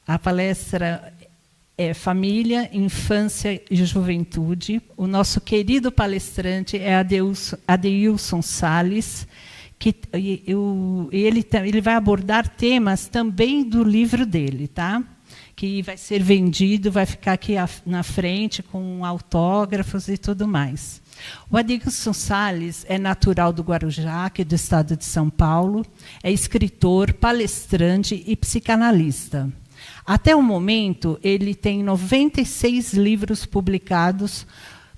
A palestra é Família, Infância e Juventude. O nosso querido palestrante é Adeilson Salles, que ele vai abordar temas também do livro dele, tá? Que vai ser vendido, vai ficar aqui na frente com autógrafos e tudo mais. O Adeilson Salles é natural do Guarujá, que é do estado de São Paulo, é escritor, palestrante e psicanalista. Até o momento, ele tem 96 livros publicados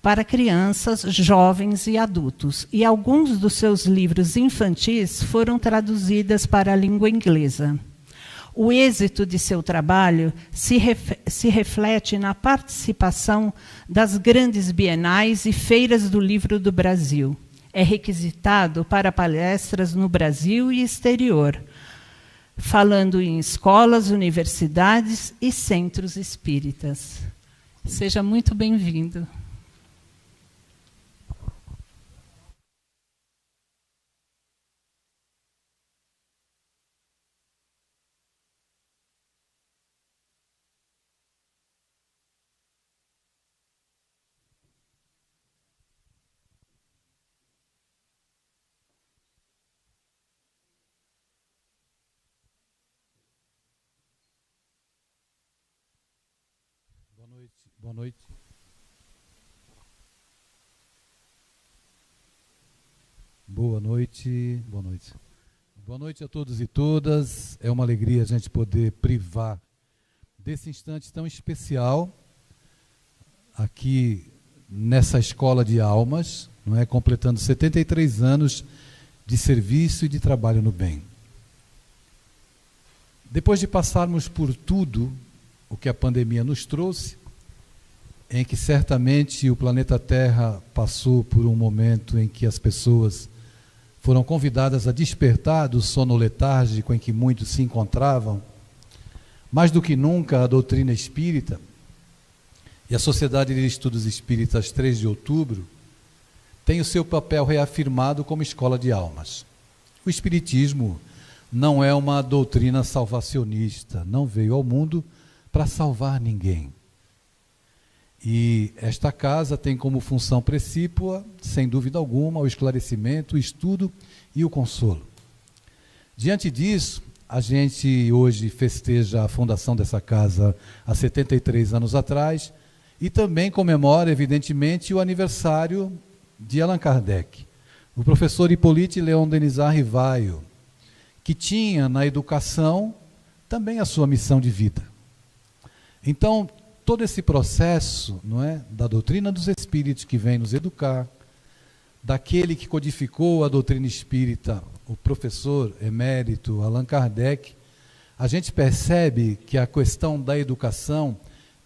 para crianças, jovens e adultos, e alguns dos seus livros infantis foram traduzidos para a língua inglesa. O êxito de seu trabalho se reflete na participação das grandes bienais e feiras do livro do Brasil. É requisitado para palestras no Brasil e exterior, falando em escolas, universidades e centros espíritas. Seja muito bem-vindo. Boa noite. Boa noite. Boa noite. Boa noite a todos e todas. É uma alegria a gente poder privar desse instante tão especial aqui nessa escola de almas, não é? Completando 73 anos de serviço e de trabalho no bem. Depois de passarmos por tudo o que a pandemia nos trouxe, em que certamente o planeta Terra passou por um momento em que as pessoas foram convidadas a despertar do sono letárgico em que muitos se encontravam, mais do que nunca a doutrina espírita e a Sociedade de Estudos Espíritas 3 de outubro tem o seu papel reafirmado como escola de almas. O Espiritismo não é uma doutrina salvacionista, não veio ao mundo para salvar ninguém. E esta casa tem como função precípua, sem dúvida alguma, o esclarecimento, o estudo e o consolo. Diante disso, a gente hoje festeja a fundação dessa casa há 73 anos atrás e também comemora, evidentemente, o aniversário de Allan Kardec, o professor Hippolyte Léon Denisard Rivaio, que tinha na educação também a sua missão de vida. Então, todo esse processo, não é, da doutrina dos espíritos que vem nos educar, daquele que codificou a doutrina espírita, o professor emérito Allan Kardec, a gente percebe que a questão da educação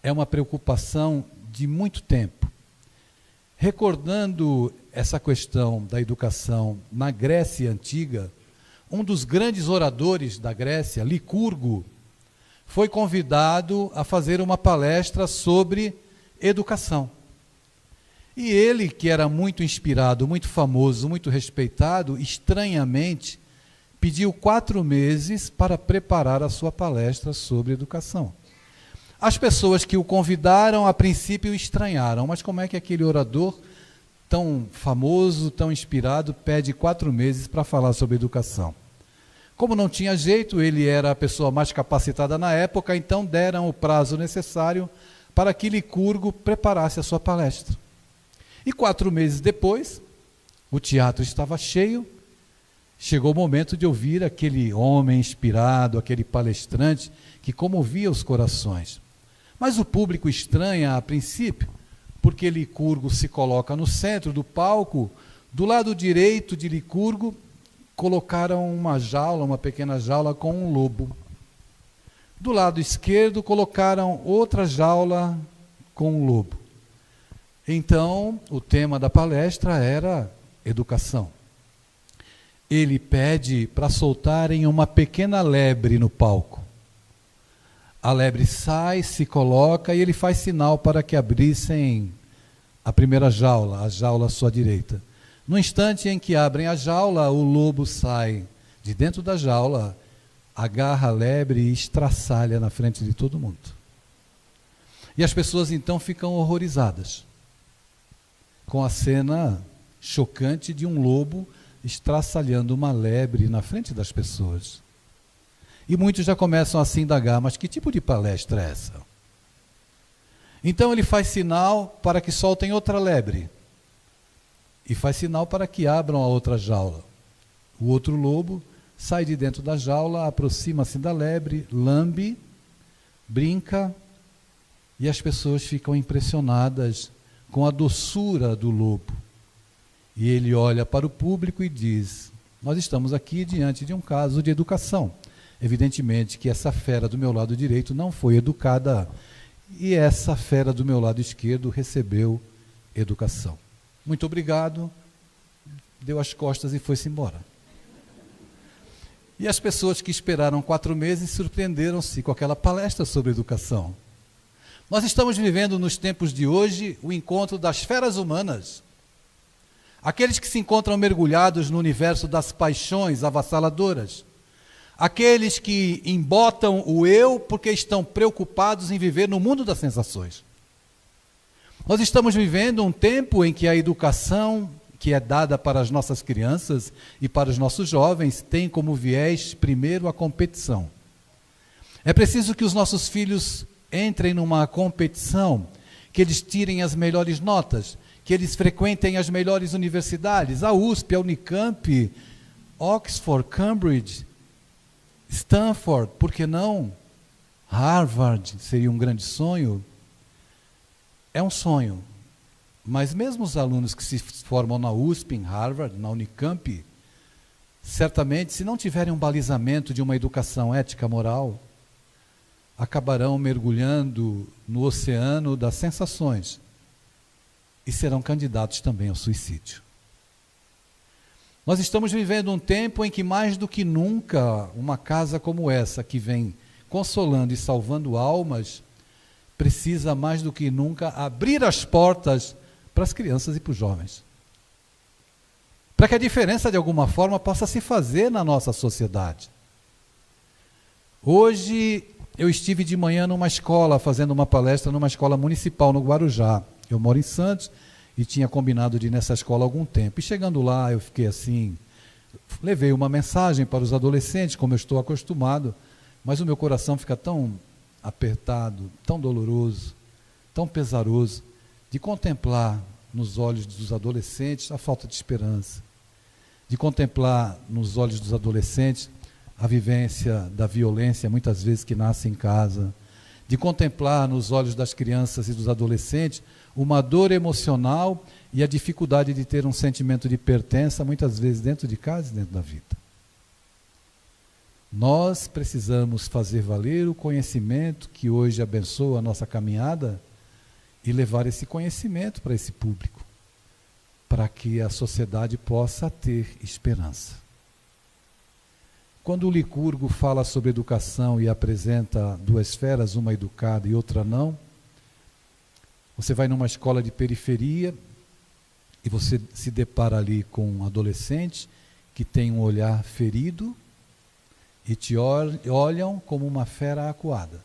é uma preocupação de muito tempo. Recordando essa questão da educação na Grécia Antiga, um dos grandes oradores da Grécia, Licurgo, foi convidado a fazer uma palestra sobre educação. E ele, que era muito inspirado, muito famoso, muito respeitado, estranhamente, pediu 4 meses para preparar a sua palestra sobre educação. As pessoas que o convidaram, a princípio, estranharam, mas como é que aquele orador tão famoso, tão inspirado, pede 4 meses para falar sobre educação? Como não tinha jeito, ele era a pessoa mais capacitada na época, então deram o prazo necessário para que Licurgo preparasse a sua palestra. E 4 meses depois, o teatro estava cheio, chegou o momento de ouvir aquele homem inspirado, aquele palestrante que comovia os corações. Mas o público estranha a princípio, porque Licurgo se coloca no centro do palco, do lado direito de Licurgo, colocaram uma jaula, uma pequena jaula com um lobo. Do lado esquerdo colocaram outra jaula com um lobo. Então, o tema da palestra era educação. Ele pede para soltarem uma pequena lebre no palco. A lebre sai, se coloca e ele faz sinal para que abrissem a primeira jaula, a jaula à sua direita. No instante em que abrem a jaula, o lobo sai de dentro da jaula agarra a lebre e estraçalha na frente de todo mundo. E as pessoas então ficam horrorizadas com a cena chocante de um lobo estraçalhando uma lebre na frente das pessoas. E muitos já começam a se indagar, mas que tipo de palestra é essa? Então ele faz sinal para que soltem outra lebre. E faz sinal para que abram a outra jaula. O outro lobo sai de dentro da jaula, aproxima-se da lebre, lambe, brinca, e as pessoas ficam impressionadas com a doçura do lobo. E ele olha para o público e diz: nós estamos aqui diante de um caso de educação. Evidentemente que essa fera do meu lado direito não foi educada, e essa fera do meu lado esquerdo recebeu educação. Muito obrigado, deu as costas e foi-se embora. E as pessoas que esperaram 4 meses surpreenderam-se com aquela palestra sobre educação. Nós estamos vivendo nos tempos de hoje o encontro das feras humanas. Aqueles que se encontram mergulhados no universo das paixões avassaladoras. Aqueles que embotam o eu porque estão preocupados em viver no mundo das sensações. Nós estamos vivendo um tempo em que a educação que é dada para as nossas crianças e para os nossos jovens tem como viés, primeiro, a competição. É preciso que os nossos filhos entrem numa competição, que eles tirem as melhores notas, que eles frequentem as melhores universidades, a USP, a Unicamp, Oxford, Cambridge, Stanford, por que não? Harvard seria um grande sonho. É um sonho, mas mesmo os alunos que se formam na USP, em Harvard, na Unicamp, certamente, se não tiverem um balizamento de uma educação ética moral, acabarão mergulhando no oceano das sensações e serão candidatos também ao suicídio. Nós estamos vivendo um tempo em que, mais do que nunca, uma casa como essa, que vem consolando e salvando almas, precisa mais do que nunca abrir as portas para as crianças e para os jovens. Para que a diferença, de alguma forma, possa se fazer na nossa sociedade. Hoje, eu estive de manhã numa escola, fazendo uma palestra numa escola municipal no Guarujá. Eu moro em Santos e tinha combinado de ir nessa escola há algum tempo. E chegando lá, eu fiquei assim, levei uma mensagem para os adolescentes, como eu estou acostumado, mas o meu coração fica tão apertado, tão doloroso, tão pesaroso, de contemplar nos olhos dos adolescentes a falta de esperança, de contemplar nos olhos dos adolescentes a vivência da violência, muitas vezes que nasce em casa, de contemplar nos olhos das crianças e dos adolescentes uma dor emocional e a dificuldade de ter um sentimento de pertença, muitas vezes dentro de casa e dentro da vida. Nós precisamos fazer valer o conhecimento que hoje abençoa a nossa caminhada e levar esse conhecimento para esse público, para que a sociedade possa ter esperança. Quando o Licurgo fala sobre educação e apresenta 2 feras, uma educada e outra não, você vai numa escola de periferia e você se depara ali com um adolescente que tem um olhar ferido e te olham como uma fera acuada.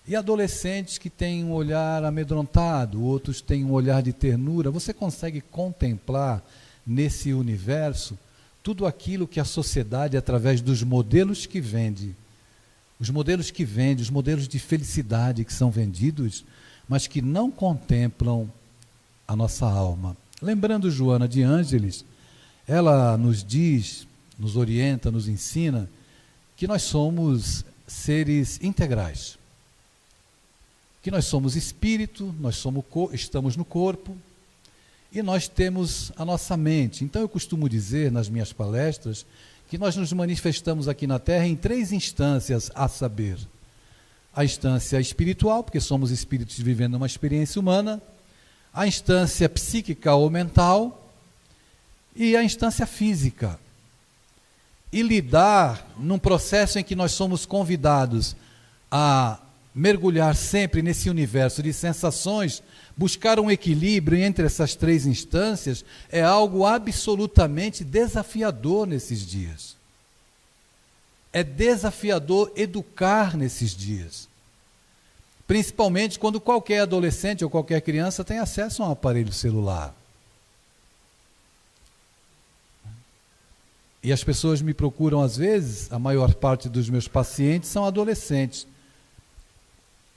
E adolescentes que têm um olhar amedrontado, outros têm um olhar de ternura. Você consegue contemplar nesse universo tudo aquilo que a sociedade, através dos modelos que vende, os modelos de felicidade que são vendidos, mas que não contemplam a nossa alma. Lembrando Joana de Ângeles, ela nos diz, nos orienta, nos ensina, que nós somos seres integrais. Que nós somos espírito, estamos no corpo, e nós temos a nossa mente. Então eu costumo dizer nas minhas palestras que nós nos manifestamos aqui na Terra em 3 instâncias, a saber, a instância espiritual, porque somos espíritos vivendo uma experiência humana, a instância psíquica ou mental e a instância física. E lidar num processo em que nós somos convidados a mergulhar sempre nesse universo de sensações, buscar um equilíbrio entre essas 3 instâncias, é algo absolutamente desafiador nesses dias. é desafiador educar nesses dias. Principalmente quando qualquer adolescente ou qualquer criança tem acesso a um aparelho celular. E as pessoas me procuram às vezes, a maior parte dos meus pacientes são adolescentes.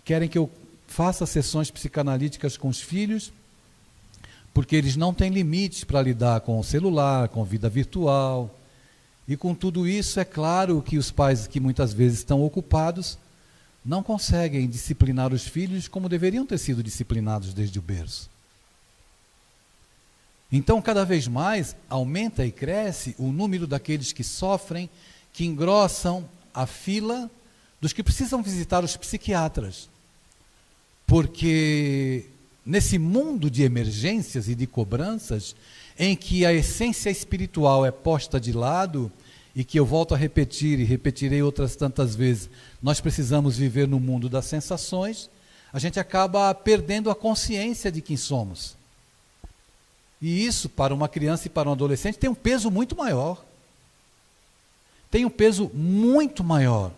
Querem que eu faça sessões psicanalíticas com os filhos, porque eles não têm limites para lidar com o celular, com vida virtual. E com tudo isso, é claro que os pais que muitas vezes estão ocupados não conseguem disciplinar os filhos como deveriam ter sido disciplinados desde o berço. Então, cada vez mais, aumenta e cresce o número daqueles que sofrem, que engrossam a fila dos que precisam visitar os psiquiatras. Porque nesse mundo de emergências e de cobranças, em que a essência espiritual é posta de lado, e que eu volto a repetir e repetirei outras tantas vezes, nós precisamos viver no mundo das sensações, a gente acaba perdendo a consciência de quem somos. E isso, para uma criança e para um adolescente, tem um peso muito maior. Tem um peso muito maior.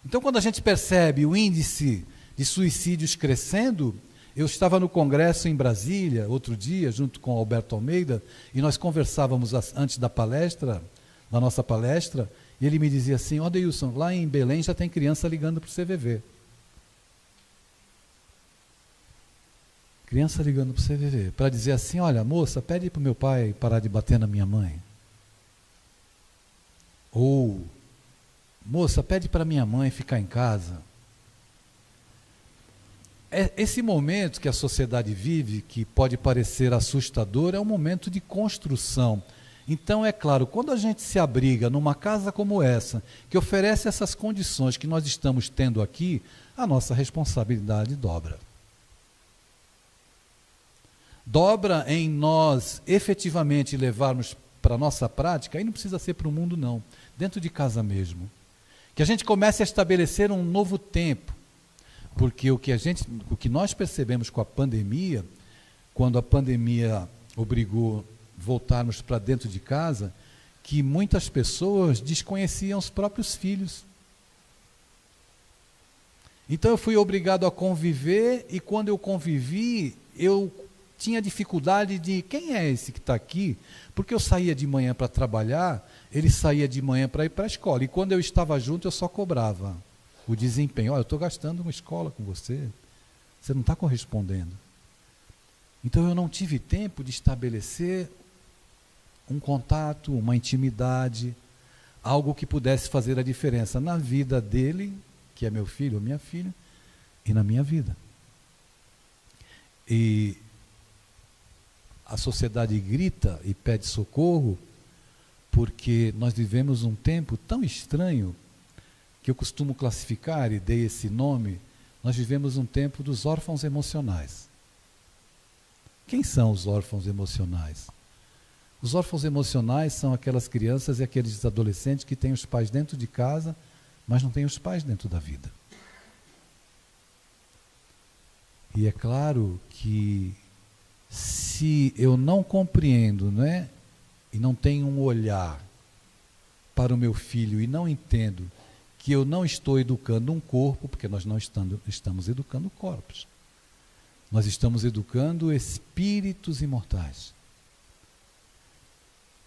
Então, quando a gente percebe o índice de suicídios crescendo, eu estava no congresso em Brasília, outro dia, junto com Alberto Almeida, e nós conversávamos antes da nossa palestra, e ele me dizia assim: ó, Deilson, lá em Belém já tem criança ligando para o CVV. Criança ligando para o CVV, para dizer assim: olha, moça, pede para o meu pai parar de bater na minha mãe. Ou, moça, pede para minha mãe ficar em casa. Esse momento que a sociedade vive, que pode parecer assustador, é um momento de construção. Então, é claro, quando a gente se abriga numa casa como essa, que oferece essas condições que nós estamos tendo aqui, a nossa responsabilidade dobra. Dobra em nós efetivamente levarmos para a nossa prática, aí não precisa ser para o mundo não, dentro de casa mesmo. Que a gente comece a estabelecer um novo tempo, porque o que nós percebemos com a pandemia, quando a pandemia obrigou voltarmos para dentro de casa, que muitas pessoas desconheciam os próprios filhos. Então eu fui obrigado a conviver, e quando eu convivi, eu tinha dificuldade de quem é esse que está aqui, porque eu saía de manhã para trabalhar, ele saía de manhã para ir para a escola, e quando eu estava junto eu só cobrava o desempenho. Olha, eu estou gastando uma escola com você, você não está correspondendo. Então eu não tive tempo de estabelecer um contato, uma intimidade, algo que pudesse fazer a diferença na vida dele, que é meu filho ou minha filha, e na minha vida. E a sociedade grita e pede socorro, porque nós vivemos um tempo tão estranho, que eu costumo classificar, e dei esse nome, nós vivemos um tempo dos órfãos emocionais. Quem são os órfãos emocionais? Os órfãos emocionais são aquelas crianças e aqueles adolescentes que têm os pais dentro de casa, mas não têm os pais dentro da vida. E é claro que se eu não compreendo, né, e não tenho um olhar para o meu filho e não entendo que eu não estou educando um corpo, porque nós não estamos educando corpos. Nós estamos educando espíritos imortais.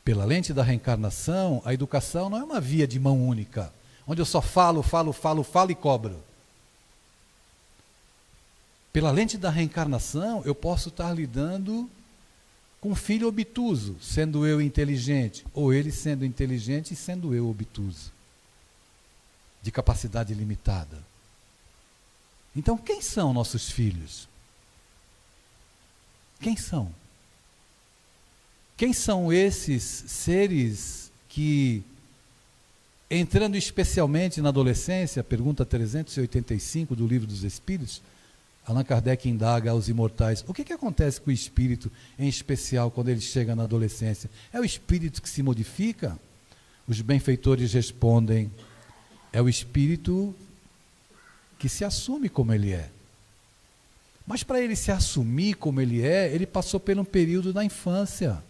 Pela lente da reencarnação, a educação não é uma via de mão única, onde eu só falo e cobro. Pela lente da reencarnação, eu posso estar lidando com um filho obtuso, sendo eu inteligente, ou ele sendo inteligente e sendo eu obtuso, de capacidade limitada. Então, quem são nossos filhos? Quem são? Quem são esses seres que, entrando especialmente na adolescência, pergunta 385 do Livro dos Espíritos, Allan Kardec indaga aos imortais: o que acontece com o espírito, em especial quando ele chega na adolescência? É o espírito que se modifica? Os benfeitores respondem: é o espírito que se assume como ele é. Mas para ele se assumir como ele é, ele passou por um período da infância.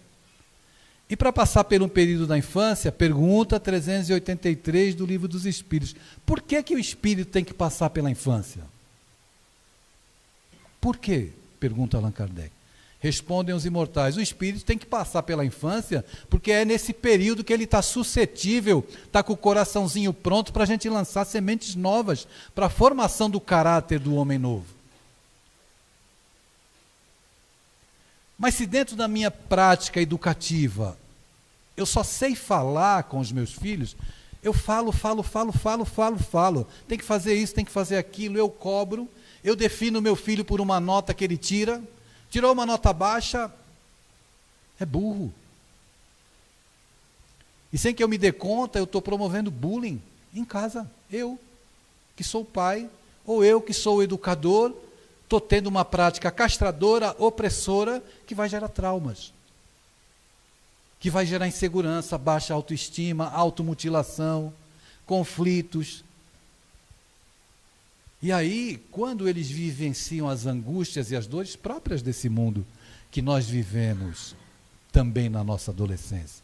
E para passar por um período da infância, pergunta 383 do Livro dos Espíritos. Por que que o espírito tem que passar pela infância? Por quê? Pergunta Allan Kardec. Respondem os imortais, o espírito tem que passar pela infância, porque é nesse período que ele está suscetível, está com o coraçãozinho pronto para a gente lançar sementes novas, para a formação do caráter do homem novo. Mas se dentro da minha prática educativa, eu só sei falar com os meus filhos, eu falo. Tem que fazer isso, tem que fazer aquilo, eu cobro, eu defino meu filho por uma nota que ele tira. Tirou uma nota baixa, é burro. E sem que eu me dê conta, eu estou promovendo bullying em casa. Eu, que sou o pai, ou eu, que sou o educador, estou tendo uma prática castradora, opressora, que vai gerar traumas. Que vai gerar insegurança, baixa autoestima, automutilação, conflitos. E aí, quando eles vivenciam as angústias e as dores próprias desse mundo que nós vivemos também na nossa adolescência,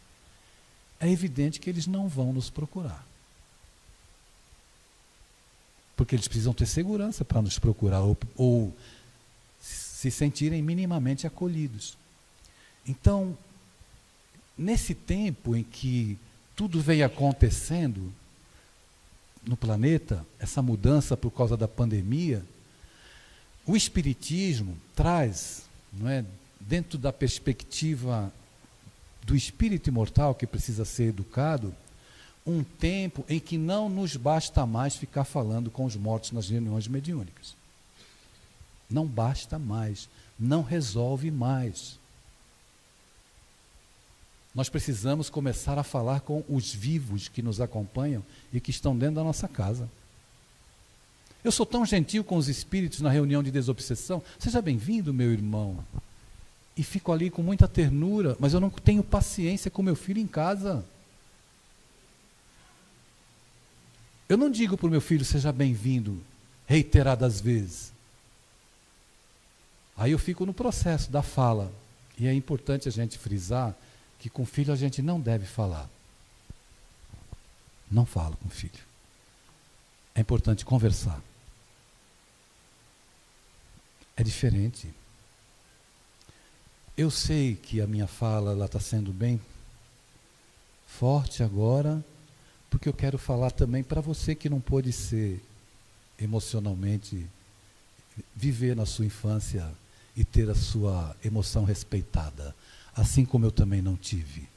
é evidente que eles não vão nos procurar. Porque eles precisam ter segurança para nos procurar ou se sentirem minimamente acolhidos. Então, nesse tempo em que tudo vem acontecendo no planeta, essa mudança por causa da pandemia, o Espiritismo traz, não é, dentro da perspectiva do espírito imortal que precisa ser educado, um tempo em que não nos basta mais ficar falando com os mortos nas reuniões mediúnicas. Não basta mais, não resolve mais. Nós precisamos começar a falar com os vivos que nos acompanham e que estão dentro da nossa casa. Eu sou tão gentil com os espíritos na reunião de desobsessão. Seja bem-vindo, meu irmão. E fico ali com muita ternura, mas eu não tenho paciência com meu filho em casa. Eu não digo para o meu filho, seja bem-vindo, reiteradas vezes. Aí eu fico no processo da fala. E é importante a gente frisar que com filho a gente não deve falar. Não fala com filho. É importante conversar. É diferente. Eu sei que a minha fala está sendo bem forte agora, porque eu quero falar também para você que não pôde ser emocionalmente, viver na sua infância e ter a sua emoção respeitada. Assim como eu também não tive.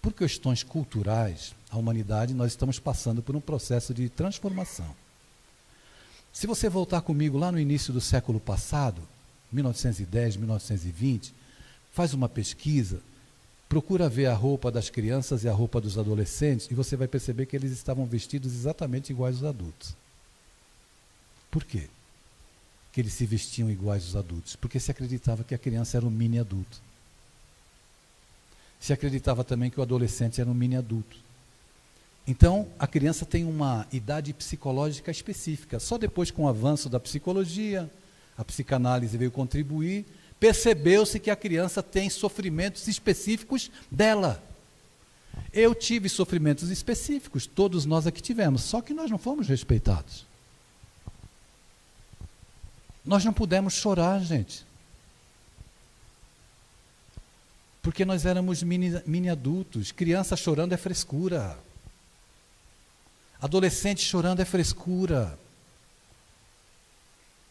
Por questões culturais, a humanidade, nós estamos passando por um processo de transformação. Se você voltar comigo lá no início do século passado, 1910, 1920, faz uma pesquisa, procura ver a roupa das crianças e a roupa dos adolescentes, e você vai perceber que eles estavam vestidos exatamente iguais aos adultos. Por quê? Que eles se vestiam iguais aos adultos? Porque se acreditava que a criança era um mini adulto. Se acreditava também que o adolescente era um mini adulto. Então, a criança tem uma idade psicológica específica. Só depois, com o avanço da psicologia, a psicanálise veio contribuir, percebeu-se que a criança tem sofrimentos específicos dela. Eu tive sofrimentos específicos, todos nós aqui tivemos, só que nós não fomos respeitados. Nós não pudemos chorar, gente. Porque nós éramos mini adultos. Criança chorando é frescura. Adolescente chorando é frescura.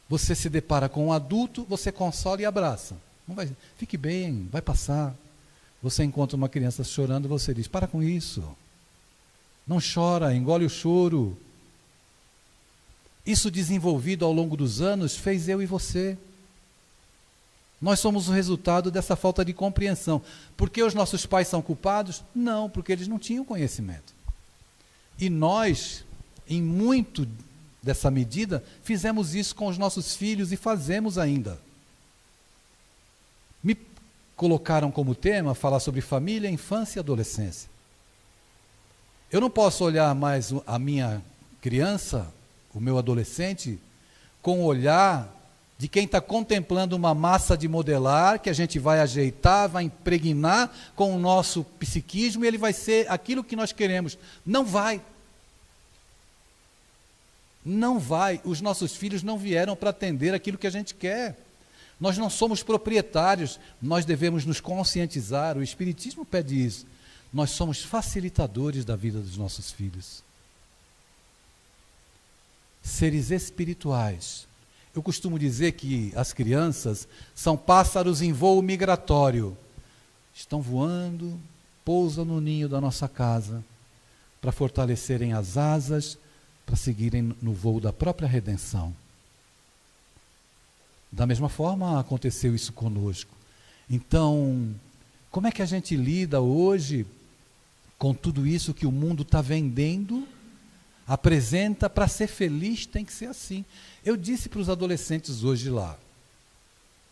Você se depara com um adulto, você consola e abraça. Não vai, fique bem, vai passar. Você encontra uma criança chorando, você diz, para com isso. Não chora, engole o choro. Isso desenvolvido ao longo dos anos fez eu e você. Nós somos o resultado dessa falta de compreensão. Por que os nossos pais são culpados? Não, porque eles não tinham conhecimento. E nós, em muito dessa medida, fizemos isso com os nossos filhos e fazemos ainda. Me colocaram como tema falar sobre família, infância e adolescência. Eu não posso olhar mais a minha criança, o meu adolescente, com o olhar de quem está contemplando uma massa de modelar que a gente vai ajeitar, vai impregnar com o nosso psiquismo e ele vai ser aquilo que nós queremos. Não vai. Não vai. Os nossos filhos não vieram para atender aquilo que a gente quer. Nós não somos proprietários, nós devemos nos conscientizar. O Espiritismo pede isso. Nós somos facilitadores da vida dos nossos filhos. Seres espirituais. Eu costumo dizer que as crianças são pássaros em voo migratório. Estão voando, pousam no ninho da nossa casa para fortalecerem as asas, para seguirem no voo da própria redenção. Da mesma forma aconteceu isso conosco. Então, como é que a gente lida hoje com tudo isso que o mundo está vendendo? Apresenta, para ser feliz tem que ser assim. Eu disse para os adolescentes hoje lá,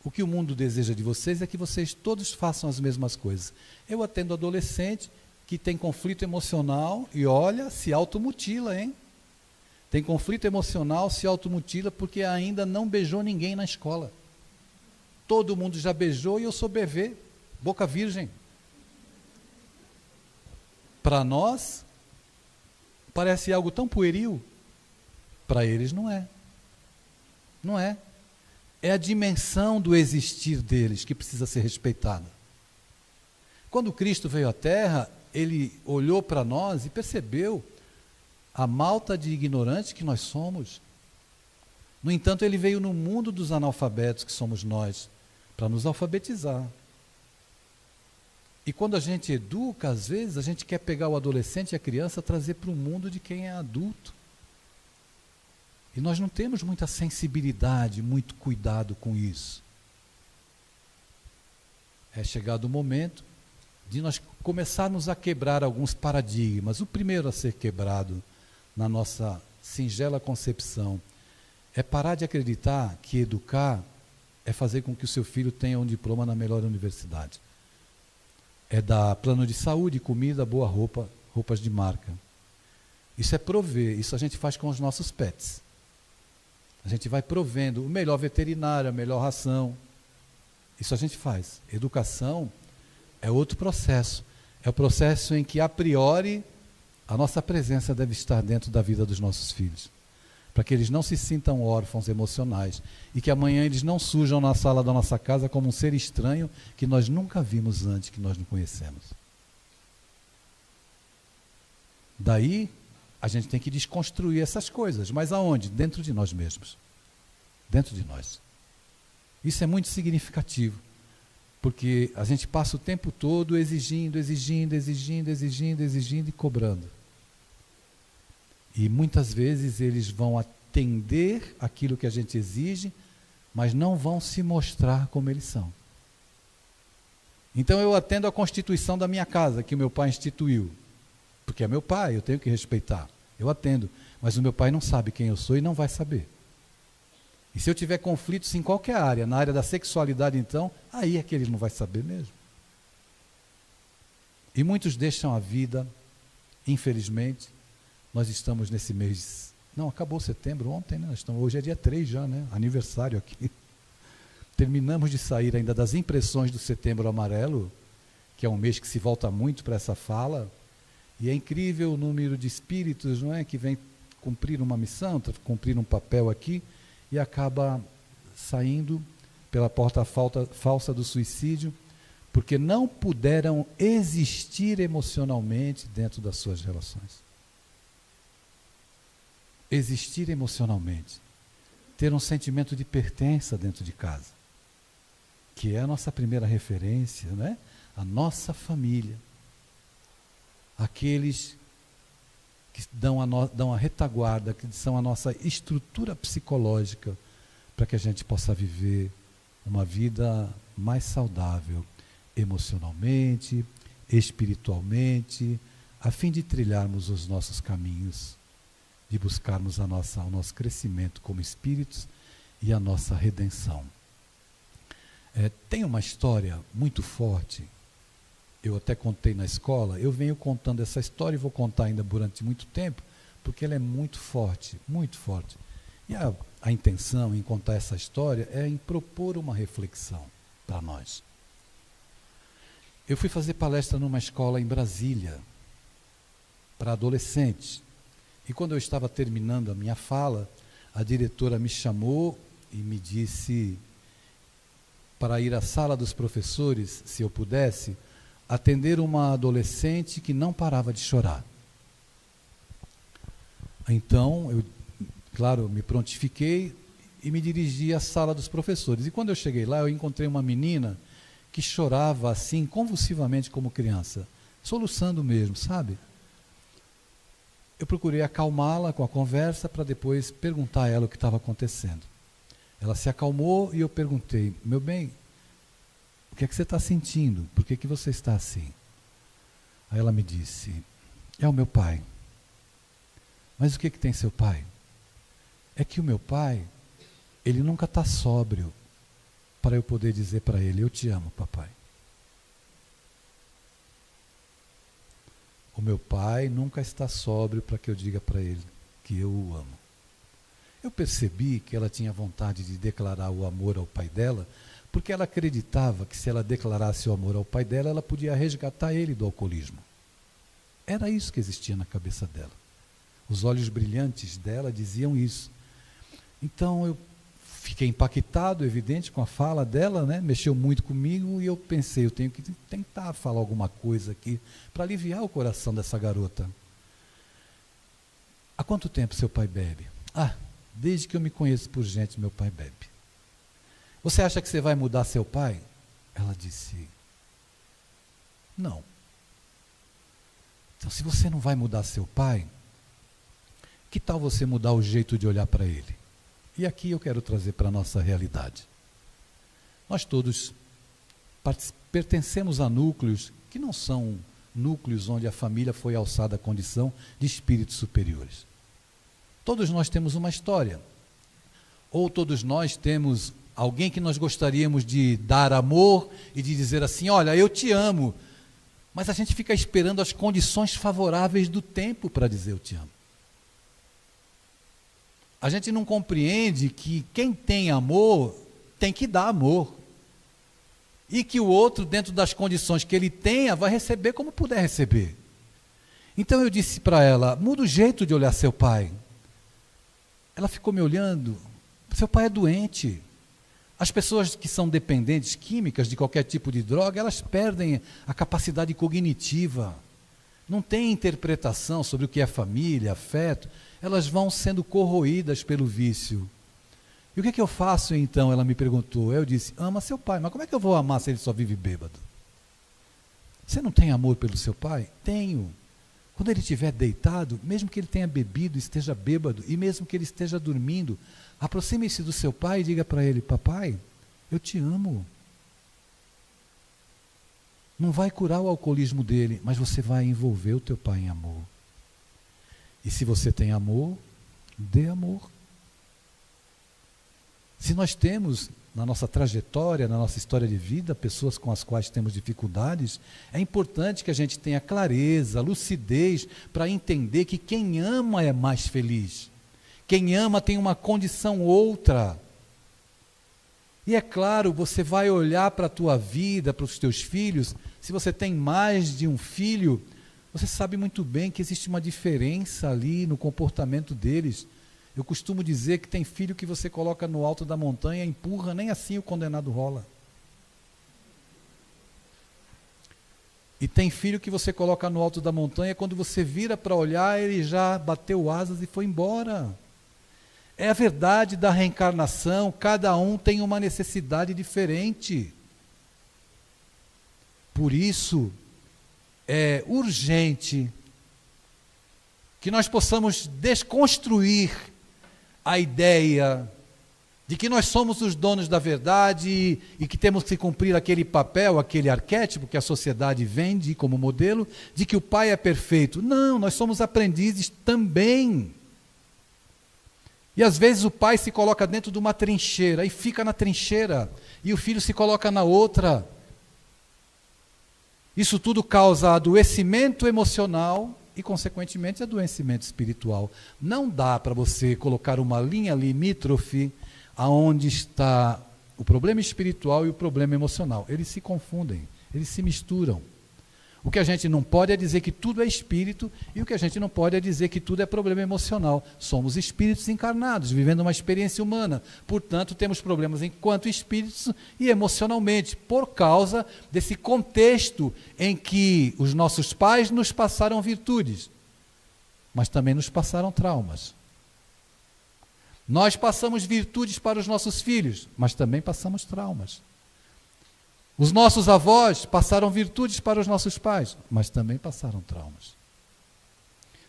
o que o mundo deseja de vocês é que vocês todos façam as mesmas coisas. Eu atendo adolescente que tem conflito emocional e olha, se automutila, hein? Tem conflito emocional, se automutila porque ainda não beijou ninguém na escola. Todo mundo já beijou e eu sou bebê, boca virgem. Para nós, parece algo tão pueril. Para eles não é. Não é. É a dimensão do existir deles que precisa ser respeitada. Quando Cristo veio à Terra, ele olhou para nós e percebeu a malta de ignorantes que nós somos. No entanto, ele veio no mundo dos analfabetos, que somos nós, para nos alfabetizar. E quando a gente educa, às vezes, a gente quer pegar o adolescente e a criança e trazer para o mundo de quem é adulto. E nós não temos muita sensibilidade, muito cuidado com isso. É chegado o momento de nós começarmos a quebrar alguns paradigmas. O primeiro a ser quebrado na nossa singela concepção é parar de acreditar que educar é fazer com que o seu filho tenha um diploma na melhor universidade. É dar plano de saúde, comida, boa roupa, roupas de marca. Isso é prover, isso a gente faz com os nossos pets. A gente vai provendo o melhor veterinário, a melhor ração. Isso a gente faz. Educação é outro processo. É o processo em que, a priori, a nossa presença deve estar dentro da vida dos nossos filhos. Para que eles não se sintam órfãos emocionais. E que amanhã eles não surjam na sala da nossa casa como um ser estranho que nós nunca vimos antes, que nós não conhecemos. Daí, a gente tem que desconstruir essas coisas. Mas aonde? Dentro de nós mesmos. Dentro de nós. Isso é muito significativo. Porque a gente passa o tempo todo exigindo e cobrando. E muitas vezes eles vão atender aquilo que a gente exige, mas não vão se mostrar como eles são. Então eu atendo a constituição da minha casa, que o meu pai instituiu. Porque é meu pai, eu tenho que respeitar. Eu atendo, mas o meu pai não sabe quem eu sou e não vai saber. E se eu tiver conflitos em qualquer área, na área da sexualidade então, aí é que ele não vai saber mesmo. E muitos deixam a vida, infelizmente. Nós estamos nesse mês, não, acabou setembro ontem, né? Hoje é dia 3 já, né? Aniversário aqui. Terminamos de sair ainda das impressões do Setembro Amarelo, que é um mês que se volta muito para essa fala, e é incrível o número de espíritos, não é, que vem cumprir uma missão, cumprir um papel aqui, e acaba saindo pela porta falsa do suicídio, porque não puderam existir emocionalmente dentro das suas relações. Existir emocionalmente, ter um sentimento de pertença dentro de casa, que é a nossa primeira referência, né? A nossa família, aqueles que dão a retaguarda, que são a nossa estrutura psicológica, para que a gente possa viver uma vida mais saudável, emocionalmente, espiritualmente, a fim de trilharmos os nossos caminhos, de buscarmos o nosso crescimento como espíritos e a nossa redenção. Tem uma história muito forte, eu até contei na escola, eu venho contando essa história e vou contar ainda durante muito tempo, porque ela é muito forte, muito forte. E a intenção em contar essa história é em propor uma reflexão para nós. Eu fui fazer palestra numa escola em Brasília, para adolescentes. E quando eu estava terminando a minha fala, a diretora me chamou e me disse para ir à sala dos professores, se eu pudesse, atender uma adolescente que não parava de chorar. Então, eu, claro, me prontifiquei e me dirigi à sala dos professores. E quando eu cheguei lá, eu encontrei uma menina que chorava assim, convulsivamente como criança, soluçando mesmo, sabe? Eu procurei acalmá-la com a conversa para depois perguntar a ela o que estava acontecendo. Ela se acalmou e eu perguntei: meu bem, o que é que você está sentindo? Por que você está assim? Aí ela me disse: é o meu pai. Mas o que tem seu pai? É que o meu pai, ele nunca está sóbrio para eu poder dizer para ele: eu te amo, papai. O meu pai nunca está sóbrio para que eu diga para ele que eu o amo. Eu percebi que ela tinha vontade de declarar o amor ao pai dela, porque ela acreditava que se ela declarasse o amor ao pai dela, ela podia resgatar ele do alcoolismo. Era isso que existia na cabeça dela. Os olhos brilhantes dela diziam isso. Então eu fiquei impactado, evidente, com a fala dela, né? Mexeu muito comigo e eu pensei: eu tenho que tentar falar alguma coisa aqui para aliviar o coração dessa garota. Há quanto tempo seu pai bebe? Desde que eu me conheço por gente, meu pai bebe. Você acha que você vai mudar seu pai? Ela disse: não. Então, se você não vai mudar seu pai, que tal você mudar o jeito de olhar para ele? E aqui eu quero trazer para a nossa realidade. Nós todos pertencemos a núcleos que não são núcleos onde a família foi alçada à condição de espíritos superiores. Todos nós temos uma história. Ou todos nós temos alguém que nós gostaríamos de dar amor e de dizer assim: olha, eu te amo. Mas a gente fica esperando as condições favoráveis do tempo para dizer eu te amo. A gente não compreende que quem tem amor tem que dar amor. E que o outro, dentro das condições que ele tenha, vai receber como puder receber. Então eu disse para ela: muda o jeito de olhar seu pai. Ela ficou me olhando: seu pai é doente. As pessoas que são dependentes químicas de qualquer tipo de droga, elas perdem a capacidade cognitiva. Não tem interpretação sobre o que é família, afeto. Elas vão sendo corroídas pelo vício. E o que eu faço então? Ela me perguntou. Eu disse: ama seu pai. Mas como é que eu vou amar se ele só vive bêbado? Você não tem amor pelo seu pai? Tenho. Quando ele estiver deitado, mesmo que ele tenha bebido, esteja bêbado, e mesmo que ele esteja dormindo, aproxime-se do seu pai e diga para ele: papai, eu te amo. Não vai curar o alcoolismo dele, mas você vai envolver o teu pai em amor. E se você tem amor, dê amor. Se nós temos na nossa trajetória, na nossa história de vida, pessoas com as quais temos dificuldades, é importante que a gente tenha clareza, lucidez, para entender que quem ama é mais feliz. Quem ama tem uma condição outra. E é claro, você vai olhar para a tua vida, para os teus filhos. Se você tem mais de um filho, você sabe muito bem que existe uma diferença ali no comportamento deles. Eu costumo dizer que tem filho que você coloca no alto da montanha, empurra, nem assim o condenado rola. E tem filho que você coloca no alto da montanha, quando você vira para olhar, ele já bateu asas e foi embora. É a verdade da reencarnação, cada um tem uma necessidade diferente. Por isso, é urgente que nós possamos desconstruir a ideia de que nós somos os donos da verdade e que temos que cumprir aquele papel, aquele arquétipo que a sociedade vende como modelo, de que o pai é perfeito. Não, nós somos aprendizes também. E às vezes o pai se coloca dentro de uma trincheira e fica na trincheira, e o filho se coloca na outra. Isso tudo causa adoecimento emocional e, consequentemente, adoecimento espiritual. Não dá para você colocar uma linha limítrofe aonde está o problema espiritual e o problema emocional. Eles se confundem, eles se misturam. O que a gente não pode é dizer que tudo é espírito, e o que a gente não pode é dizer que tudo é problema emocional. Somos espíritos encarnados, vivendo uma experiência humana. Portanto, temos problemas enquanto espíritos e emocionalmente, por causa desse contexto em que os nossos pais nos passaram virtudes, mas também nos passaram traumas. Nós passamos virtudes para os nossos filhos, mas também passamos traumas. Os nossos avós passaram virtudes para os nossos pais, mas também passaram traumas.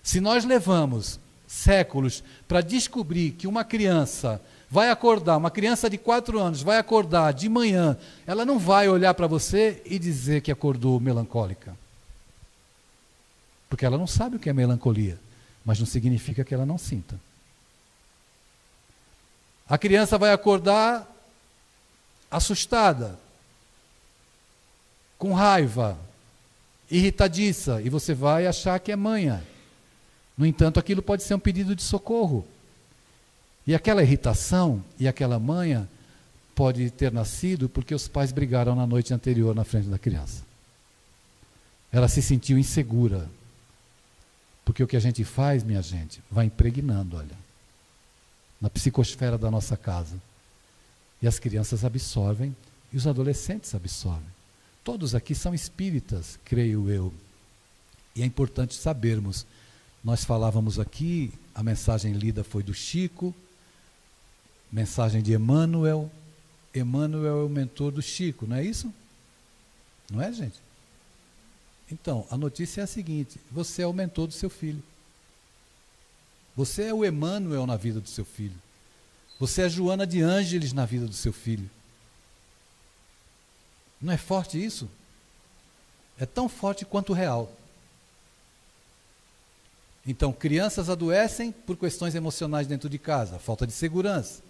Se nós levamos séculos para descobrir que uma criança vai acordar, uma criança de 4 anos vai acordar de manhã, ela não vai olhar para você e dizer que acordou melancólica. Porque ela não sabe o que é melancolia, mas não significa que ela não sinta. A criança vai acordar assustada, com raiva, irritadiça, e você vai achar que é manha. No entanto, aquilo pode ser um pedido de socorro. E aquela irritação e aquela manha pode ter nascido porque os pais brigaram na noite anterior na frente da criança. Ela se sentiu insegura. Porque o que a gente faz, minha gente, vai impregnando, olha, na psicosfera da nossa casa. E as crianças absorvem e os adolescentes absorvem. Todos aqui são espíritas, creio eu. E é importante sabermos. Nós falávamos aqui, a mensagem lida foi do Chico, mensagem de Emmanuel. Emmanuel é o mentor do Chico, não é isso? Não é, gente? Então, a notícia é a seguinte: você é o mentor do seu filho. Você é o Emmanuel na vida do seu filho. Você é a Joana de Ângeles na vida do seu filho. Não é forte isso? É tão forte quanto real. Então, crianças adoecem por questões emocionais dentro de casa, falta de segurança.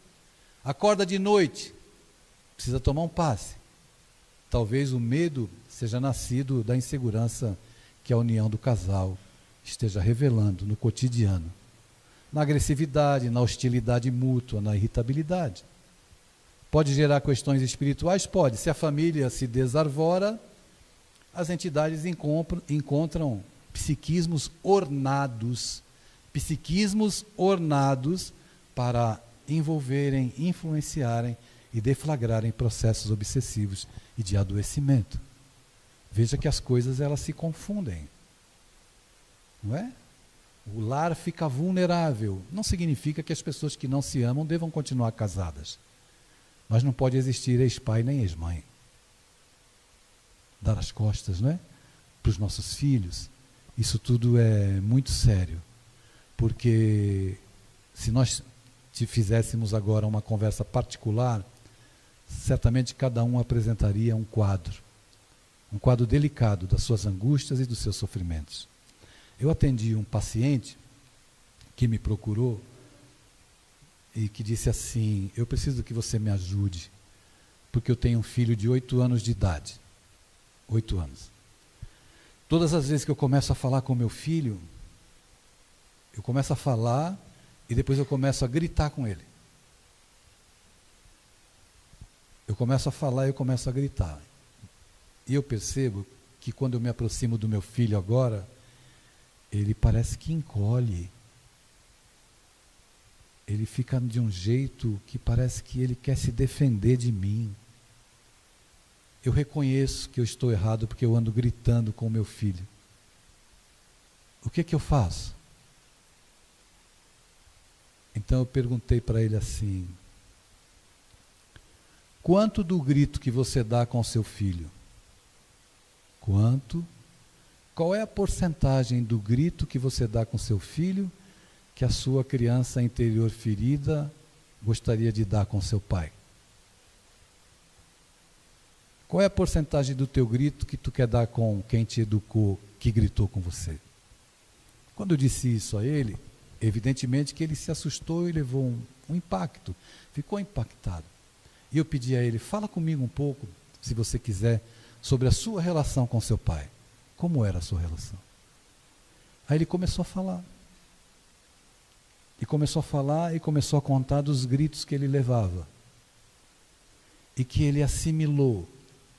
Acorda de noite, precisa tomar um passe. Talvez o medo seja nascido da insegurança que a união do casal esteja revelando no cotidiano. Na agressividade, na hostilidade mútua, na irritabilidade. Pode gerar questões espirituais? Pode. Se a família se desarvora, as entidades encontram psiquismos ornados para envolverem, influenciarem e deflagrarem processos obsessivos e de adoecimento. Veja que as coisas elas se confundem. Não é? O lar fica vulnerável. Não significa que as pessoas que não se amam devam continuar casadas. Mas não pode existir ex-pai nem ex-mãe. Dar as costas, não é? Para os nossos filhos. Isso tudo é muito sério. Porque se nós fizéssemos agora uma conversa particular, certamente cada um apresentaria um quadro delicado das suas angústias e dos seus sofrimentos. Eu atendi um paciente que me procurou e que disse assim: eu preciso que você me ajude, porque eu tenho um filho de 8 anos de idade. 8 anos. Todas as vezes que eu começo a falar com meu filho, eu começo a falar e depois eu começo a gritar com ele. Eu começo a falar e eu começo a gritar. E eu percebo que quando eu me aproximo do meu filho agora, ele parece que encolhe. Ele fica de um jeito que parece que ele quer se defender de mim. Eu reconheço que eu estou errado porque eu ando gritando com o meu filho. O que eu faço? Então eu perguntei para ele assim: quanto do grito que você dá com o seu filho? Quanto? Qual é a porcentagem do grito que você dá com seu filho que a sua criança interior ferida gostaria de dar com seu pai? Qual é a porcentagem do teu grito que tu quer dar com quem te educou, que gritou com você? Quando eu disse isso a ele, evidentemente que ele se assustou e levou um impacto, ficou impactado. E eu pedi a ele: fala comigo um pouco, se você quiser, sobre a sua relação com seu pai. Como era a sua relação? Aí ele começou a falar. E começou a falar e começou a contar dos gritos que ele levava. E que ele assimilou.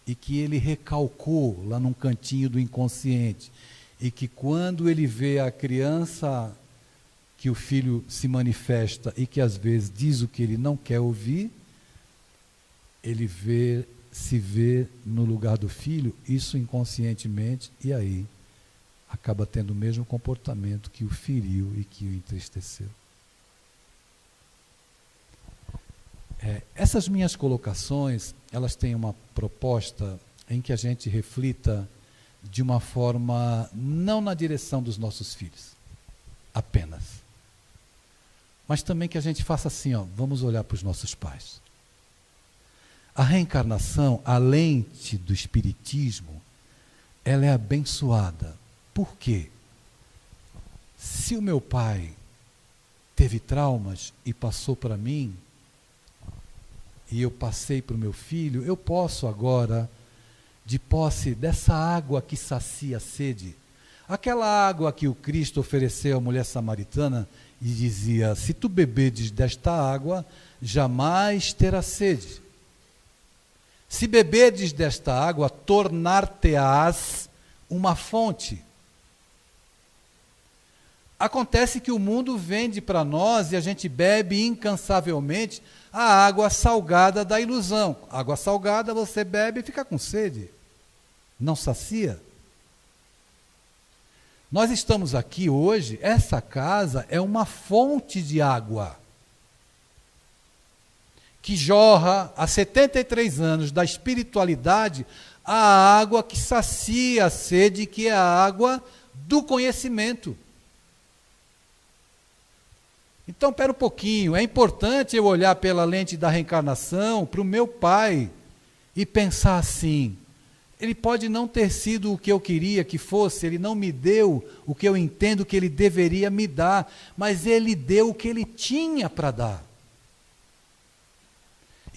E que ele recalcou lá num cantinho do inconsciente. E que quando ele vê a criança, que o filho se manifesta e que às vezes diz o que ele não quer ouvir, ele se vê no lugar do filho, isso inconscientemente, e aí acaba tendo o mesmo comportamento que o feriu e que o entristeceu. Essas minhas colocações, elas têm uma proposta em que a gente reflita de uma forma, não na direção dos nossos filhos, apenas. Mas também que a gente faça assim, vamos olhar para os nossos pais. A reencarnação, a lente do espiritismo, ela é abençoada. Por quê? Se o meu pai teve traumas e passou para mim, e eu passei para o meu filho, eu posso agora, de posse dessa água que sacia a sede, aquela água que o Cristo ofereceu à mulher samaritana e dizia, se tu bebedes desta água, jamais terás sede. Se bebedes desta água, tornar-te-ás uma fonte. Acontece que o mundo vende para nós e a gente bebe incansavelmente a água salgada da ilusão. Água salgada você bebe e fica com sede. Não sacia. Nós estamos aqui hoje, essa casa é uma fonte de água que jorra há 73 anos da espiritualidade a água que sacia a sede, que é a água do conhecimento. Então, espera um pouquinho, é importante eu olhar pela lente da reencarnação para o meu pai e pensar assim, ele pode não ter sido o que eu queria que fosse, ele não me deu o que eu entendo que ele deveria me dar, mas ele deu o que ele tinha para dar.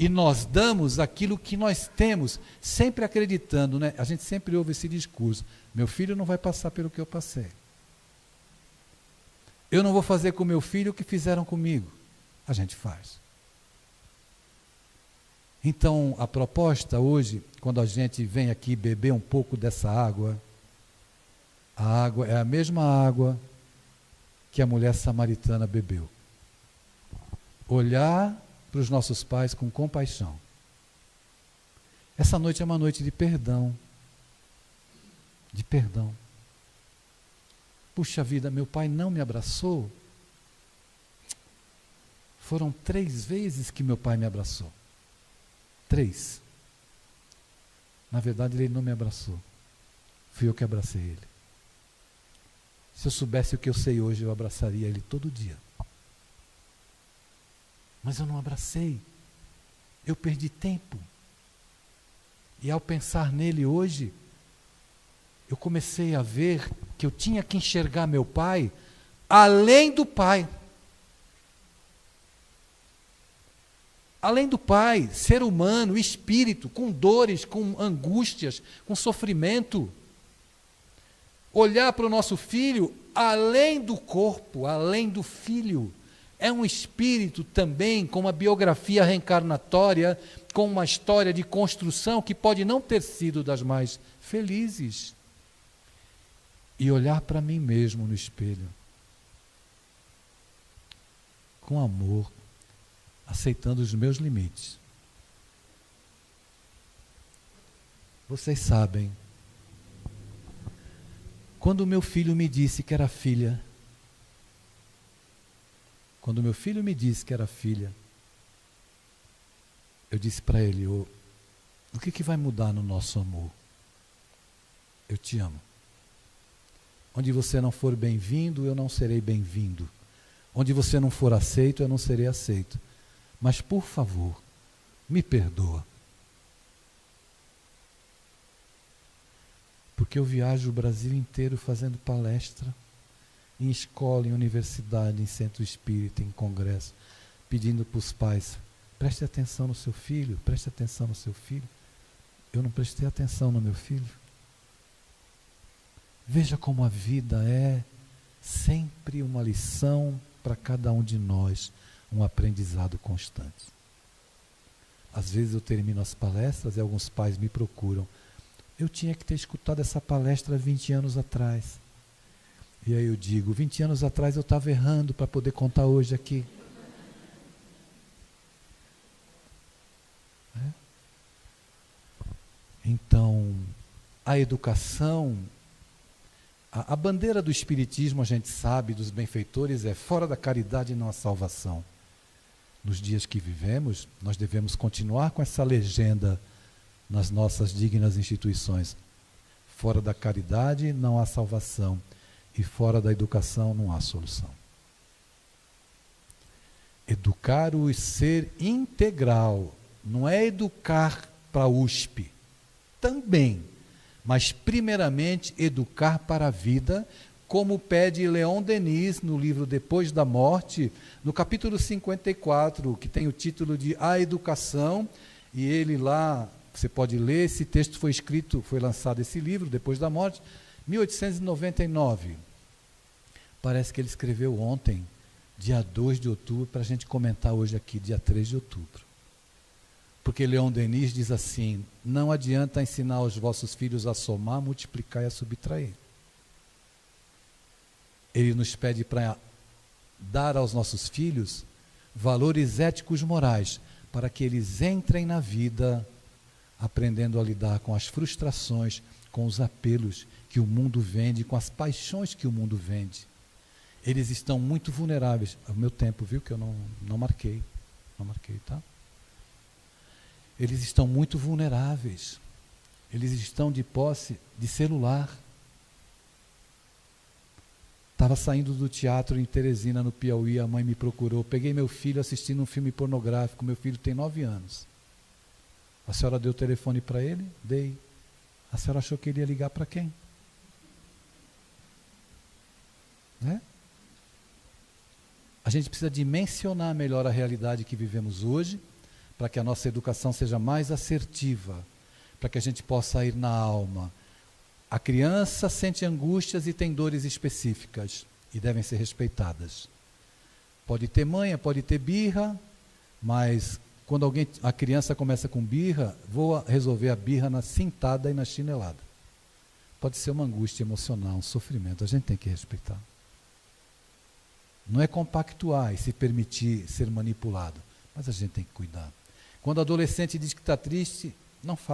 E nós damos aquilo que nós temos, sempre acreditando, né? A gente sempre ouve esse discurso, meu filho não vai passar pelo que eu passei. Eu não vou fazer com meu filho o que fizeram comigo. A gente faz. Então, a proposta hoje, quando a gente vem aqui beber um pouco dessa água, a água é a mesma água que a mulher samaritana bebeu. Olhar para os nossos pais com compaixão. Essa noite é uma noite de perdão. De perdão. Puxa vida, meu pai não me abraçou. Foram 3 vezes que meu pai me abraçou. 3. Na verdade, ele não me abraçou. Fui eu que abracei ele. Se eu soubesse o que eu sei hoje, eu abraçaria ele todo dia. Mas eu não abracei. Eu perdi tempo. E ao pensar nele hoje, eu comecei a ver que eu tinha que enxergar meu pai além do pai. Além do pai, ser humano, espírito, com dores, com angústias, com sofrimento. Olhar para o nosso filho além do corpo, além do filho. É um espírito também com uma biografia reencarnatória, com uma história de construção que pode não ter sido das mais felizes. E olhar para mim mesmo no espelho, com amor, aceitando os meus limites. Vocês sabem, quando meu filho me disse que era filha, eu disse para ele, o que vai mudar no nosso amor? Eu te amo. Onde você não for bem-vindo, eu não serei bem-vindo. Onde você não for aceito, eu não serei aceito. Mas, por favor, me perdoa. Porque eu viajo o Brasil inteiro fazendo palestra, em escola, em universidade, em centro espírita, em congresso, pedindo para os pais, preste atenção no seu filho, preste atenção no seu filho. Eu não prestei atenção no meu filho. Veja como a vida é Sempre uma lição para cada um de nós, um aprendizado constante. Às vezes eu termino as palestras e alguns pais me procuram. Eu tinha que ter escutado essa palestra 20 anos atrás. E aí eu digo, 20 anos atrás eu estava errando para poder contar hoje aqui. Então, a educação, a bandeira do Espiritismo, a gente sabe, dos benfeitores, é fora da caridade não há salvação. Nos dias que vivemos, nós devemos continuar com essa legenda nas nossas dignas instituições. Fora da caridade não há salvação e fora da educação não há solução. Educar o ser integral, não é educar para a USP, também, mas primeiramente educar para a vida, como pede Leon Denis no livro Depois da Morte, no capítulo 54, que tem o título de A Educação, e ele lá, você pode ler, esse texto foi lançado esse livro, Depois da Morte, 1899. Parece que ele escreveu ontem, dia 2 de outubro, para a gente comentar hoje aqui, dia 3 de outubro. Porque Leon Denis diz assim, não adianta ensinar os vossos filhos a somar, multiplicar e a subtrair. Ele nos pede para dar aos nossos filhos valores éticos morais, para que eles entrem na vida aprendendo a lidar com as frustrações, com os apelos que o mundo vende, com as paixões que o mundo vende. Eles estão muito vulneráveis. O meu tempo, viu, que eu não marquei, tá? Eles estão muito vulneráveis. Eles estão de posse de celular. Estava saindo do teatro em Teresina, no Piauí, a mãe me procurou. Peguei meu filho assistindo um filme pornográfico. Meu filho tem 9 anos. A senhora deu o telefone para ele? Dei. A senhora achou que ele ia ligar para quem? Né? A gente precisa dimensionar melhor a realidade que vivemos hoje, para que a nossa educação seja mais assertiva, para que a gente possa ir na alma. A criança sente angústias e tem dores específicas, e devem ser respeitadas. Pode ter manha, pode ter birra, mas quando a criança começa com birra, vou resolver a birra na cintada e na chinelada. Pode ser uma angústia emocional, um sofrimento, a gente tem que respeitar. Não é compactuar e se permitir ser manipulado, mas a gente tem que cuidar. Quando o adolescente diz que está triste,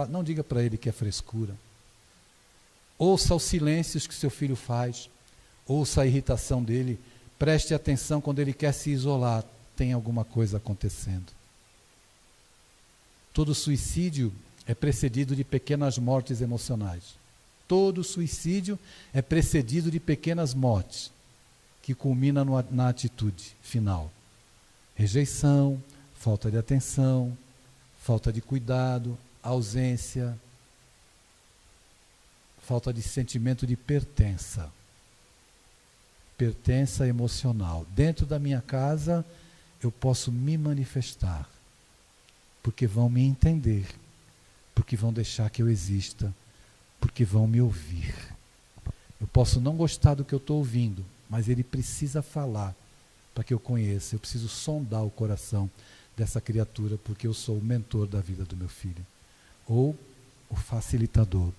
não diga para ele que é frescura. Ouça os silêncios que seu filho faz, ouça a irritação dele, preste atenção quando ele quer se isolar, tem alguma coisa acontecendo. Todo suicídio é precedido de pequenas mortes emocionais. Todo suicídio é precedido de pequenas mortes, que culmina na atitude final. Rejeição, falta de atenção, falta de cuidado, ausência, falta de sentimento de pertença. Pertença emocional. Dentro da minha casa, eu posso me manifestar, porque vão me entender, porque vão deixar que eu exista, porque vão me ouvir. Eu posso não gostar do que eu estou ouvindo, mas ele precisa falar para que eu conheça. Eu preciso sondar o coração dessa criatura, porque eu sou o mentor da vida do meu filho, ou o facilitador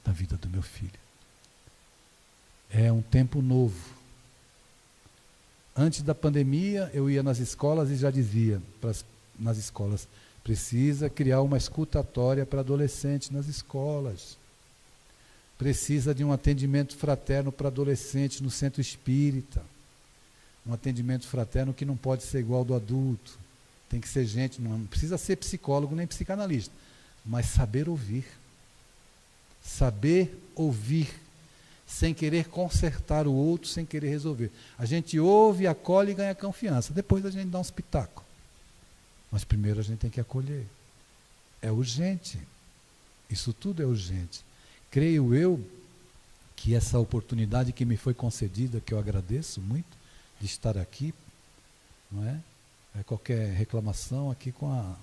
da vida do meu filho. É um tempo novo. Antes da pandemia, eu ia nas escolas e já dizia nas escolas, precisa criar uma escutatória para adolescentes nas escolas. Precisa de um atendimento fraterno para adolescentes no centro espírita. Um atendimento fraterno que não pode ser igual ao do adulto. Tem que ser gente, não precisa ser psicólogo nem psicanalista, mas saber ouvir. Saber ouvir, sem querer consertar o outro, sem querer resolver. A gente ouve, acolhe e ganha confiança. Depois a gente dá uns pitacos. Mas primeiro a gente tem que acolher. É urgente. Isso tudo é urgente. Creio eu que essa oportunidade que me foi concedida, que eu agradeço muito, de estar aqui, não é? Qualquer reclamação aqui com a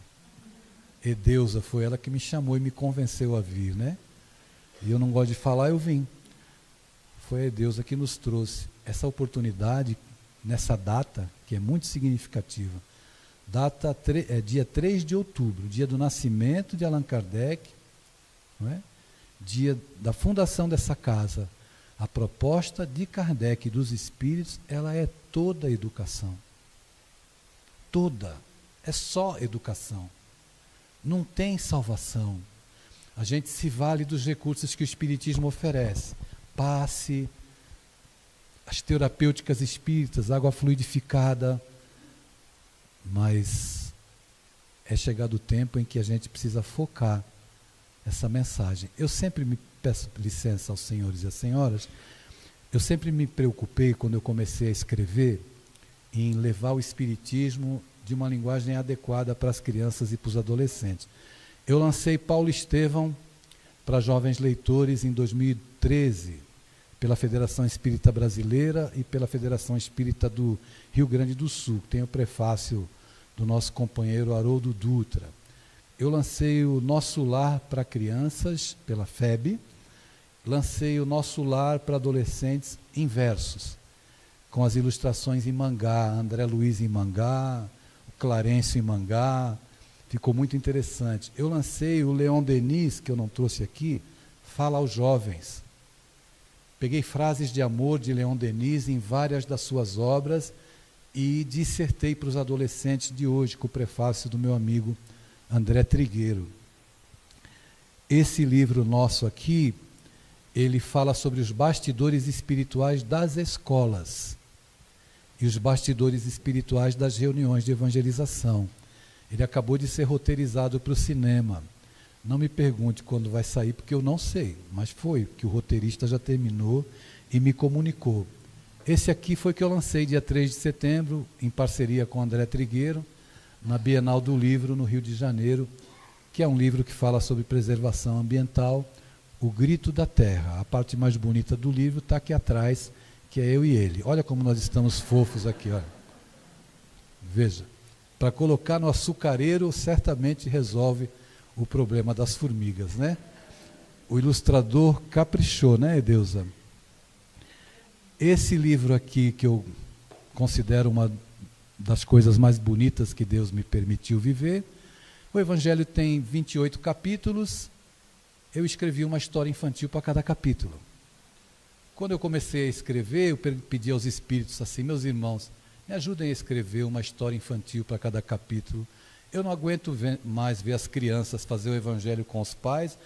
Edeusa, foi ela que me chamou e me convenceu a vir, né? E eu não gosto de falar, eu vim. Foi a Edeusa que nos trouxe. essa oportunidade, nessa data, que é muito significativa. Dia 3 de outubro, dia do nascimento de Allan Kardec, não é? Dia da fundação dessa casa. A proposta de Kardec e dos espíritos, ela é toda educação. Toda. É só educação. Não tem salvação. A gente se vale dos recursos que o espiritismo oferece. Passe, as terapêuticas espíritas, água fluidificada. Mas é chegado o tempo em que a gente precisa focar essa mensagem. Eu sempre me peço licença aos senhores e às senhoras, eu sempre me preocupei, quando eu comecei a escrever, em levar o espiritismo de uma linguagem adequada para as crianças e para os adolescentes. Eu lancei Paulo Estevão para jovens leitores em 2013, pela Federação Espírita Brasileira e pela Federação Espírita do Rio Grande do Sul. Tem o prefácio do nosso companheiro Haroldo Dutra. Eu lancei o Nosso Lar para Crianças, pela FEB. Lancei o Nosso Lar para Adolescentes em versos, com as ilustrações em mangá, André Luiz em mangá, o Clarencio em mangá. Ficou muito interessante. Eu lancei o Leon Denis, que eu não trouxe aqui, Fala aos Jovens. Peguei frases de amor de Leon Denis em várias das suas obras e dissertei para os adolescentes de hoje, com o prefácio do meu amigo André Trigueiro. Esse livro nosso aqui, ele fala sobre os bastidores espirituais das escolas e os bastidores espirituais das reuniões de evangelização. Ele acabou de ser roteirizado para o cinema. Não me pergunte quando vai sair, porque eu não sei, mas foi, que o roteirista já terminou e me comunicou. Esse aqui foi que eu lancei dia 3 de setembro, em parceria com André Trigueiro, na Bienal do Livro, no Rio de Janeiro, que é um livro que fala sobre preservação ambiental, O Grito da Terra. A parte mais bonita do livro está aqui atrás, que é eu e ele. Olha como nós estamos fofos aqui, olha. Veja, para colocar no açucareiro, certamente resolve o problema das formigas, né? O ilustrador caprichou, né, Edeusa? Esse livro aqui, que eu considero uma das coisas mais bonitas que Deus me permitiu viver, o Evangelho tem 28 capítulos, eu escrevi uma história infantil para cada capítulo. Quando eu comecei a escrever, eu pedi aos espíritos assim, meus irmãos, me ajudem a escrever uma história infantil para cada capítulo. Eu não aguento mais ver as crianças fazer o evangelho com os pais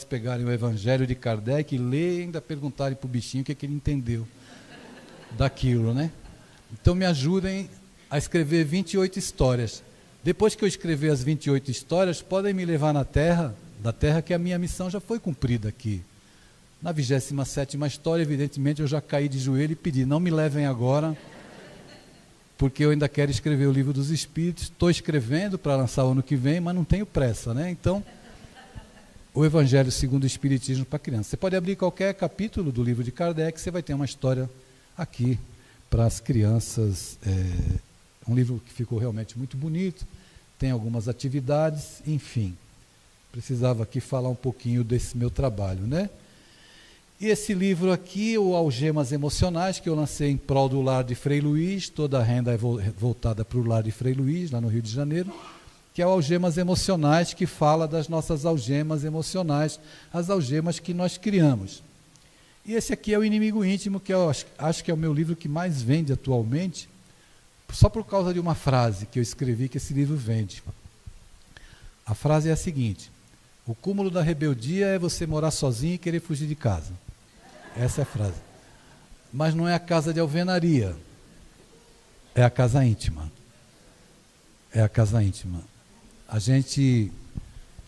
pegarem o evangelho de Kardec e lerem e ainda perguntarem para o bichinho o que ele entendeu daquilo, né? Então me ajudem a escrever 28 histórias. Depois que eu escrever as 28 histórias, podem me levar da terra, que a minha missão já foi cumprida aqui. Na 27ª história, evidentemente, eu já caí de joelho e pedi, não me levem agora, porque eu ainda quero escrever o Livro dos Espíritos, estou escrevendo para lançar o ano que vem, mas não tenho pressa, né? Então, o Evangelho segundo o Espiritismo para criança. Você pode abrir qualquer capítulo do livro de Kardec, você vai ter uma história aqui para as crianças. Um livro que ficou realmente muito bonito, tem algumas atividades, enfim. Precisava aqui falar um pouquinho desse meu trabalho, né? E esse livro aqui, o Algemas Emocionais, que eu lancei em prol do Lar de Frei Luís, toda a renda é voltada para o Lar de Frei Luís, lá no Rio de Janeiro, que é o Algemas Emocionais, que fala das nossas algemas emocionais, as algemas que nós criamos. E esse aqui é o Inimigo Íntimo, que eu acho que é o meu livro que mais vende atualmente, só por causa de uma frase que eu escrevi que esse livro vende. A frase é a seguinte: o cúmulo da rebeldia é você morar sozinho e querer fugir de casa. Essa é a frase. Mas não é a casa de alvenaria, é a casa íntima. É a casa íntima.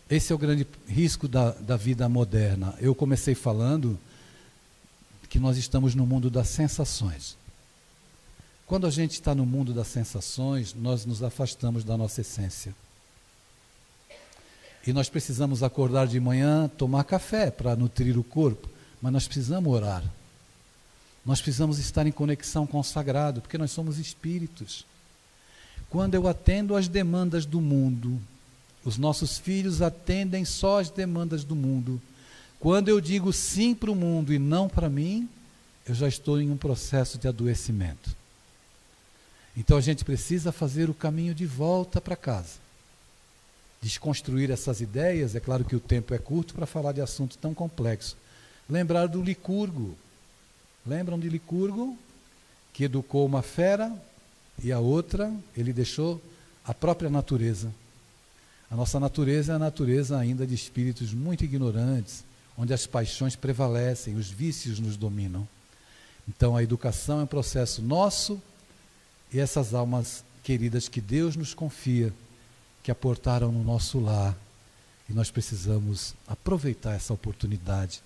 Esse é o grande risco da vida moderna. Eu comecei falando que nós estamos no mundo das sensações. Quando a gente está no mundo das sensações, nós nos afastamos da nossa essência. E nós precisamos acordar de manhã, tomar café para nutrir o corpo, mas nós precisamos orar. Nós precisamos estar em conexão com o sagrado, porque nós somos espíritos. Quando eu atendo às demandas do mundo, os nossos filhos atendem só às demandas do mundo. Quando eu digo sim para o mundo e não para mim, eu já estou em um processo de adoecimento. Então a gente precisa fazer o caminho de volta para casa. Desconstruir essas ideias, é claro que o tempo é curto para falar de assunto tão complexo. Lembrar do Licurgo. Lembram de Licurgo? Que educou uma fera e a outra ele deixou a própria natureza. A nossa natureza é a natureza ainda de espíritos muito ignorantes, onde as paixões prevalecem, os vícios nos dominam. Então a educação é um processo nosso e essas almas queridas que Deus nos confia, que aportaram no nosso lar, e nós precisamos aproveitar essa oportunidade.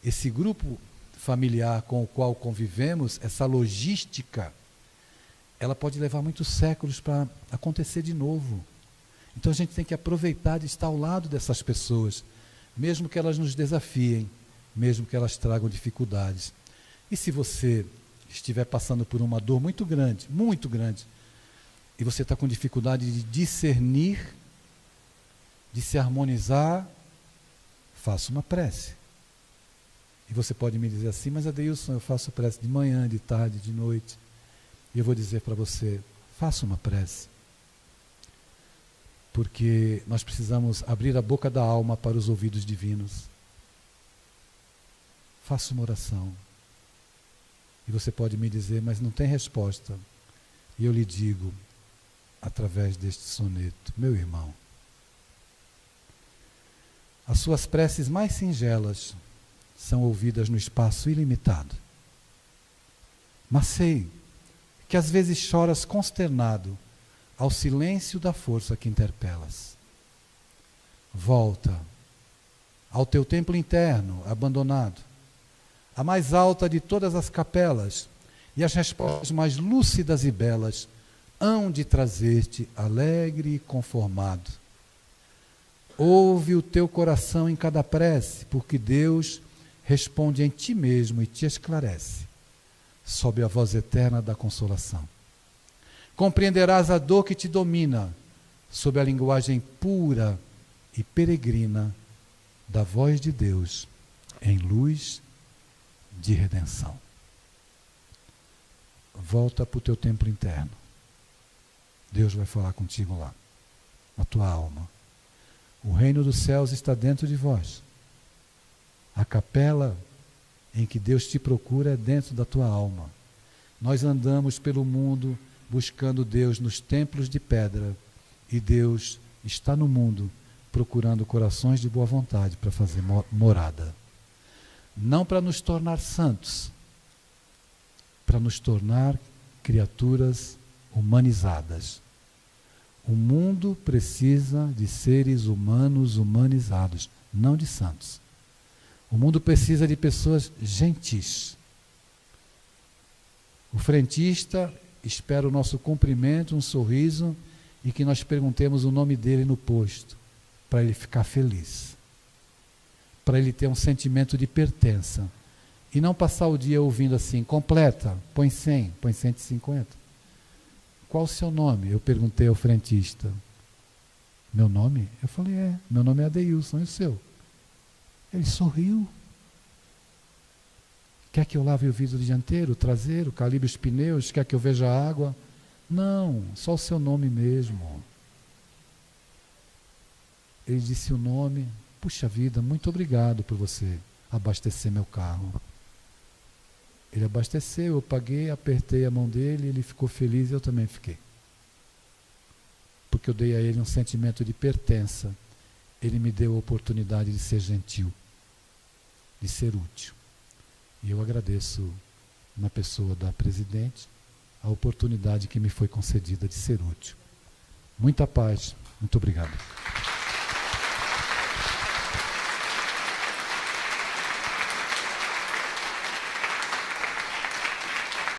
Esse grupo familiar com o qual convivemos, essa logística, ela pode levar muitos séculos para acontecer de novo. Então a gente tem que aproveitar de estar ao lado dessas pessoas, mesmo que elas nos desafiem, mesmo que elas tragam dificuldades. E se você estiver passando por uma dor muito grande, e você está com dificuldade de discernir, de se harmonizar, faça uma prece. E você pode me dizer assim, mas Adeilson, eu faço prece de manhã, de tarde, de noite. E eu vou dizer para você, faça uma prece. Porque nós precisamos abrir a boca da alma para os ouvidos divinos. Faça uma oração. E você pode me dizer, mas não tem resposta. E eu lhe digo, através deste soneto, meu irmão, as suas preces mais singelas são ouvidas no espaço ilimitado. Mas sei que às vezes choras consternado ao silêncio da força que interpelas. Volta ao teu templo interno, abandonado, a mais alta de todas as capelas, e as respostas mais lúcidas e belas hão de trazer-te alegre e conformado. Ouve o teu coração em cada prece, porque Deus responde em ti mesmo e te esclarece, sob a voz eterna da consolação. Compreenderás a dor que te domina, sob a linguagem pura e peregrina da voz de Deus, em luz de redenção. Volta para o teu templo interno. Deus vai falar contigo lá, na tua alma. O reino dos céus está dentro de vós. A capela em que Deus te procura é dentro da tua alma. Nós andamos pelo mundo buscando Deus nos templos de pedra, e Deus está no mundo procurando corações de boa vontade para fazer morada. Não para nos tornar santos, para nos tornar criaturas humanizadas. O mundo precisa de seres humanos humanizados, não de santos. O mundo precisa de pessoas gentis. O frentista espera o nosso cumprimento, um sorriso, e que nós perguntemos o nome dele no posto, para ele ficar feliz, para ele ter um sentimento de pertença, e não passar o dia ouvindo assim, completa, põe 100, põe 150. Qual o seu nome? Eu perguntei ao frentista. Meu nome? Eu falei, meu nome é Adeilson, e o seu? Ele sorriu. Quer que eu lave o vidro dianteiro, o traseiro, calibre os pneus, quer que eu veja a água? Não, só o seu nome mesmo. Ele disse o nome. Puxa vida, muito obrigado por você abastecer meu carro. Ele abasteceu, eu paguei, apertei a mão dele, ele ficou feliz e eu também fiquei. Porque eu dei a ele um sentimento de pertença. Ele me deu a oportunidade de ser gentil, de ser útil. E eu agradeço, na pessoa da presidente, a oportunidade que me foi concedida de ser útil. Muita paz, muito obrigado.